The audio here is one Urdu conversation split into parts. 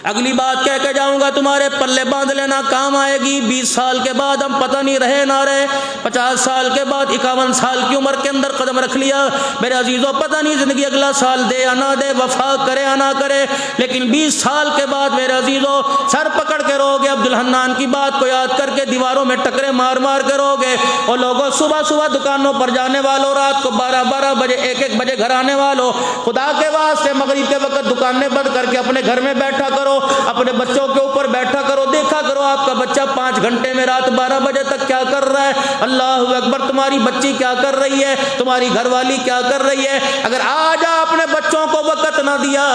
اگلی بات کہہ کے جاؤں گا تمہارے پلے باندھ لینا، کام آئے گی۔ 20 سال کے بعد ہم پتہ نہیں رہے نہ رہے، 50 سال کے بعد 51 سال کی عمر کے اندر قدم رکھ لیا، میرے عزیزوں پتہ نہیں زندگی اگلا سال دے یا نہ دے، وفا کرے یا نہ کرے، لیکن 20 سال کے بعد میرے عزیزوں سر پکڑ کے رو گے، عبدالحنان کی بات کو یاد کر کے دیواروں میں ٹکرے مار مار کے رو گے۔ اور لوگوں صبح صبح دکانوں پر جانے والوں، رات کو 12 بجے 1 بجے گھر آنے والوں، خدا کے واسطے مغرب کے وقت دکانیں بند کر کے اپنے گھر میں بیٹھا کرو، اپنے بچوں کے اوپر بیٹھا کرو، دیکھا کرو آپ کا بچہ 5 گھنٹے میں رات 12 بجے تک کیا کر رہا ہے۔ اللہ اکبر، تمہاری بچی کیا کر رہی ہے، تمہاری گھر والی کیا کر رہی ہے۔ اگر آج آپ نے بچوں کو وقت نہ دیا،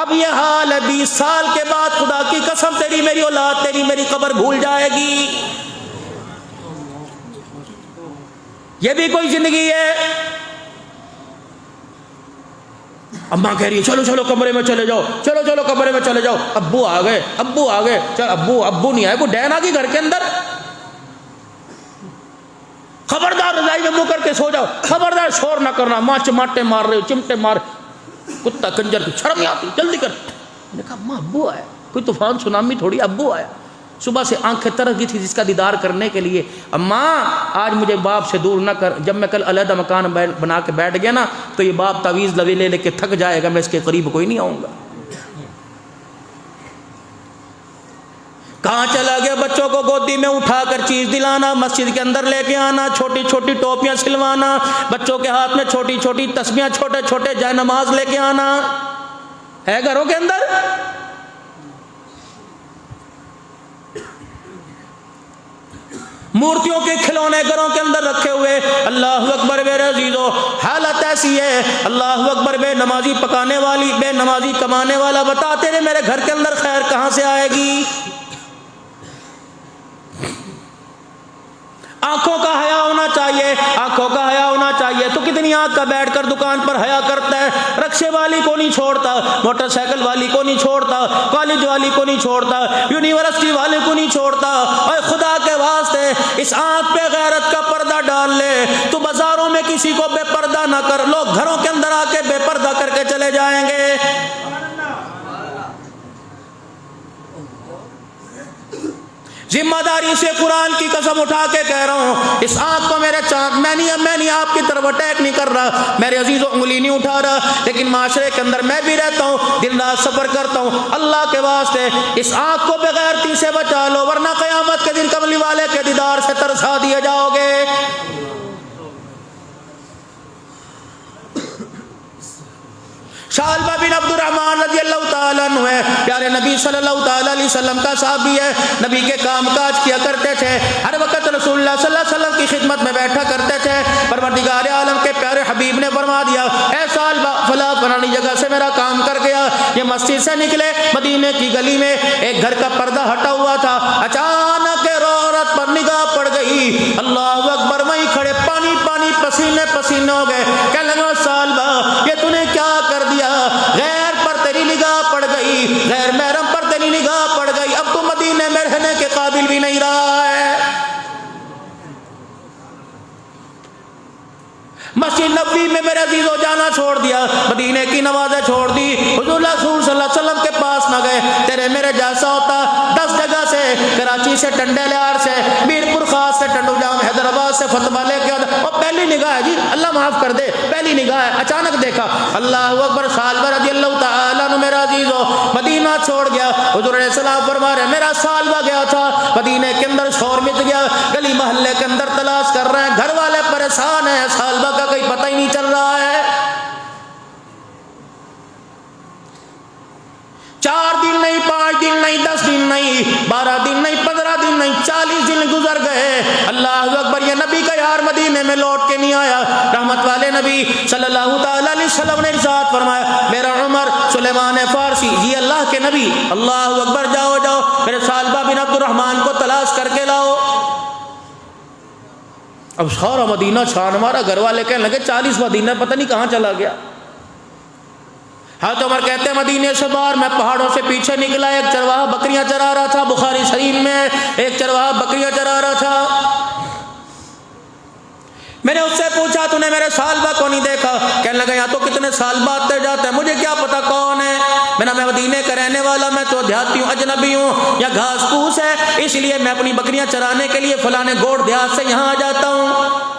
اب یہ حال ہے، 20 سال کے بعد خدا کی قسم تیری میری اولاد تیری میری قبر بھول جائے گی۔ یہ بھی کوئی زندگی ہے؟ اماں کہہ رہی ہے چلو چلو کمرے میں چلے جاؤ، چلو چلو کمرے میں چلے جاؤ، ابو آ گئے، ابو آ گئے، چل ابو نہیں آئے، وہ ڈین آ گئی گھر کے اندر، خبردار رضائی میں منہ کر کے سو جاؤ، خبردار شور نہ کرنا، ماں چماٹے مار رہے ہو، چمٹے مار، کتا کنجر کی شرم نہیں آتی، جلدی کر۔ میں نے کہا اماں ابو آیا، کوئی طوفان سونامی تھوڑی، ابو آیا، صبح سے آنکھیں ترس گئی تھی جس کا دیدار کرنے کے لیے۔ اماں آج مجھے باپ سے دور نہ کر، جب میں کل علیحدہ مکان بنا کے بیٹھ گیا نا تو یہ باپ تعویذ لے لے کے تھک جائے گا، میں اس کے قریب کوئی نہیں آؤں گا۔ کہاں چلا گیا؟ بچوں کو گودی میں اٹھا کر چیز دلانا، مسجد کے اندر لے کے آنا، چھوٹی چھوٹی ٹوپیاں سلوانا، بچوں کے ہاتھ میں چھوٹی چھوٹی تسبیحاں، چھوٹے چھوٹے جائے نماز لے کے آنا ہے گھروں کے اندر۔ مورتیوں کے کھلونے گھروں کے اندر رکھے ہوئے، اللہ اکبر میرے عزیزو، حالت ایسی ہے، اللہ اکبر، بے نمازی پکانے والی، بے نمازی کمانے والا، بتا تیرے میرے گھر کے اندر خیر کہاں سے آئے گی؟ آنکھوں کا حیا ہونا چاہیے، آنکھوں کا حیا ہونا چاہیے۔ تو کتنی آنکھ کا بیٹھ کر دکان پر حیا کرتا ہے، رکشے والی کو نہیں چھوڑتا، موٹر سائیکل والی کو نہیں چھوڑتا، کالج والی کو نہیں چھوڑتا، یونیورسٹی والے کو نہیں چھوڑتا۔ اور خدا کے واسطے اس آنکھ پہ غیرت کا پردہ ڈال لے، تو بازاروں میں کسی کو بے پردہ نہ کر، لوگ گھروں کے اندر آ کے بے پردہ کر کے چلے جائیں گے۔ ذمہ داری سے قرآن کی قسم اٹھا کے کہہ رہا ہوں، اس آنکھ کو میرے چاند، میں نہیں آپ کی طرف اٹیک نہیں کر رہا، میرے عزیزوں انگلی نہیں اٹھا رہا، لیکن معاشرے کے اندر میں بھی رہتا ہوں، دن رات سفر کرتا ہوں، اللہ کے واسطے اس آنکھ کو بغیرتی سے بچا لو، ورنہ قیامت کے دن کملی والے کے دیدار سے ترسا دیے جاؤ گے۔ شالبہ بن عبد الرحمن رضی اللہ تعالیٰ عنہ ہے، پیارے نبی صلی اللہ تعالیٰ علیہ وسلم کا صحابی ہے، نبی کے کام کاج کیا کرتے تھے، ہر وقت رسول اللہ صلی اللہ علیہ وسلم کی خدمت میں بیٹھا کرتے تھے۔ پروردگار عالم کے پیارے حبیب نے فرما دیا، اے صالبہ فلاں فلانی جگہ سے میرا کام کر گیا، یہ مسجد سے نکلے، مدینے کی گلی میں ایک گھر کا پردہ ہٹا ہوا تھا، اچانک عورت پر نگاہ پڑ گئی، اللہ اکبر، وہیں کھڑے پانی پانی پسینے پسینے ہو گئے، کہنے لگا صالبہ یہ تو نے کیا کر دیا، غیر پر تیری نگاہ پڑ گئی، غیر محرم پر تیری نگاہ پڑ گئی، اب تو مدینے میں رہنے کے قابل بھی نہیں رہا ہے۔ مسجد نبوی میں میرے عزیزوں جانا چھوڑ دیا، مدینے کی نمازیں چھوڑ دی، حضور رسول صلی اللہ علیہ وسلم کے پاس نہ گئے۔ تیرے میرے جیسا ہوتا 10 جگہ سے، کراچی سے، ٹنڈے لیار سے، میرپور خاص سے، ٹنڈو جام حیدرآباد سے فتوا لے کے آتا، اور پہلی نگاہ ہے جی، اللہ معاف کر دے، پہلی نگاہ ہے، اچانک دیکھا، اللہ اکبر، صالبہ رضی اللہ تعالیٰ عنہ میرا عزیزوں مدینہ چھوڑ گیا۔ حضور علیہ السلام فرما رہے میرا صالبہ گیا تھا مدینے کے اندر، شور مچ گیا، گلی محلے کے اندر تلاش کر رہے ہیں، گھر والے پریشان ہیں، صالبہ کا کوئی پتہ ہی نہیں چل رہا ہے۔ 4 دن نہیں، 5 دن نہیں، 10 دن نہیں، 12 دن نہیں، 15 دن نہیں، 40 دن گزر گئے۔ اللہ اکبر، یہ نبی کا یار مدینے میں لوٹ کے نہیں آیا۔ رحمت والے نبی صلی اللہ تعالی علیہ وسلم نے ارشاد فرمایا، میرا عمر سلیمان فارسی، یہ اللہ کے نبی، اللہ اکبر، جاؤ جاؤ میرے صالبہ بن عبد الرحمن کو تلاش کر کے لاؤ۔ اب سارا مدینہ چھان مارا، گھر والے کہنے لگے 40واں دن ہے، پتہ نہیں کہاں چلا گیا۔ حضرت عمر کہتے ہیں مدینے سے باہر میں پہاڑوں سے پیچھے نکلا، ایک چرواہا بکریاں چرا رہا تھا، بخاری شریف میں ایک چرواہا بکریاں چرا رہا تھا۔ میں نے اس سے پوچھا تو نے میرے صالبہ کو نہیں دیکھا؟ کہنے لگا یہاں تو کتنے سال بعد جاتے ہیں، مجھے کیا پتا کون ہے، میں مدینے کا رہنے والا، میں تو دیہاتی ہوں، اجنبی ہوں، یا گھاس پھوس ہے، اس لیے میں اپنی بکریاں چرانے کے لیے فلانے گوڑ دیہات سے یہاں آ جاتا ہوں۔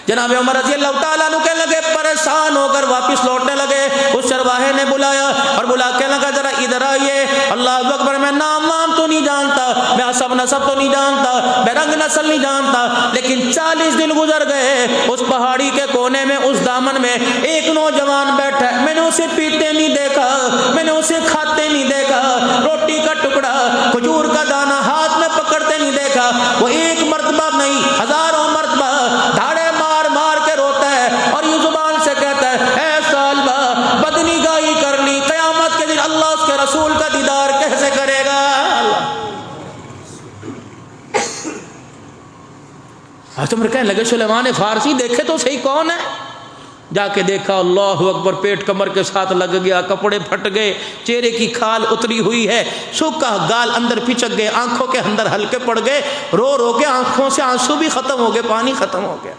جناب عمر رضی اللہ تعالیٰ عنہ کہنے لگے، پریشان ہو کر واپس لوٹنے لگے۔ اس چرواہے نے بلایا اور بلا کے لگا ذرا ادھر آئیے، اللہ اکبر، میں نام وام تو نہیں جانتا، میں حسب نسب تو نہیں جانتا، میں رنگ نسل نہیں جانتا، لیکن 40 دن گزر گئے، اس پہاڑی کے کونے میں، اس دامن میں ایک نوجوان بیٹھا ہے، میں نے اسے پیتے نہیں دیکھا، میں نے اسے کھاتے نہیں دیکھا، روٹی کا ٹکڑا، کھجور کا دانہ ہاتھ میں پکڑتے نہیں دیکھا، وہ ایک مرتبہ نہیں ہزاروں مرتبہ دھاڑے مار کے روتا ہے اور یہ زبان سے کہتا ہے، اے سالبہ، بدنگاہی کر لی، قیامت کے دن اللہ اس کے رسول کا دیدار کیسے کرے گا؟ عمر کہنے لگے سلیمان فارسی دیکھے تو صحیح کون ہے؟ جا کے دیکھا، اللہ اکبر، پیٹ کمر کے ساتھ لگ گیا، کپڑے پھٹ گئے، چہرے کی کھال اتری ہوئی ہے، سوکھا گال اندر پچک گئے، آنکھوں کے اندر ہلکے پڑ گئے، رو رو کے آنکھوں سے آنسو بھی ختم ہو گئے، پانی ختم ہو گیا۔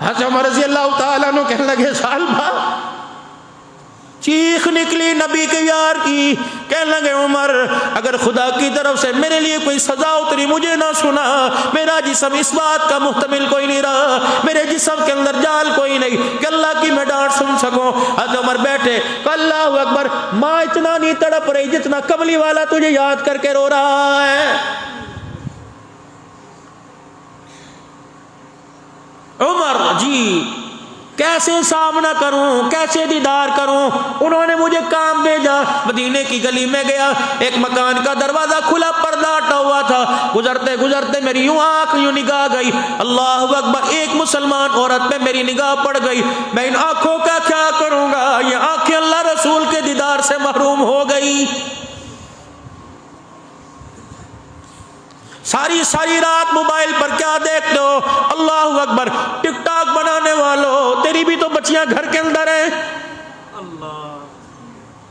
حضرت عمر رضی اللہ تعالیٰ عنہ کہنے لگے سالبہ، چیخ نکلی نبی کے یار کی، کہنے لگے عمر، اگر خدا کی طرف سے میرے لیے کوئی سزا اتری مجھے نہ سنا، میرا جسم اس بات کا محتمل کوئی نہیں رہا، میرے جسم کے اندر جال کوئی نہیں کہ اللہ کی میں ڈانٹ سن سکوں۔ حضرت عمر بیٹھے، اللہ اکبر، ماں اتنا نہیں تڑپ رہی جتنا کملی والا تجھے یاد کر کے رو رہا ہے۔ عمر جی کیسے سامنا کروں، کیسے دیدار کروں؟ انہوں نے مجھے کام بھیجا، مدینے کی گلی میں گیا، ایک مکان کا دروازہ کھلا، پردہ ہٹا ہوا تھا، گزرتے گزرتے میری یوں آنکھ یوں نگاہ گئی، اللہ اکبر، ایک مسلمان عورت پہ میری نگاہ پڑ گئی، میں ان آنکھوں کا کیا کروں گا؟ یہ آنکھیں اللہ رسول کے دیدار سے محروم ہو گئی۔ ساری رات موبائل پر کیا دیکھتے ہو؟ اللہ اکبر، ٹک ٹاک بنانے والوں، تیری بھی تو بچیاں گھر کے اندر ہیں۔ اللہ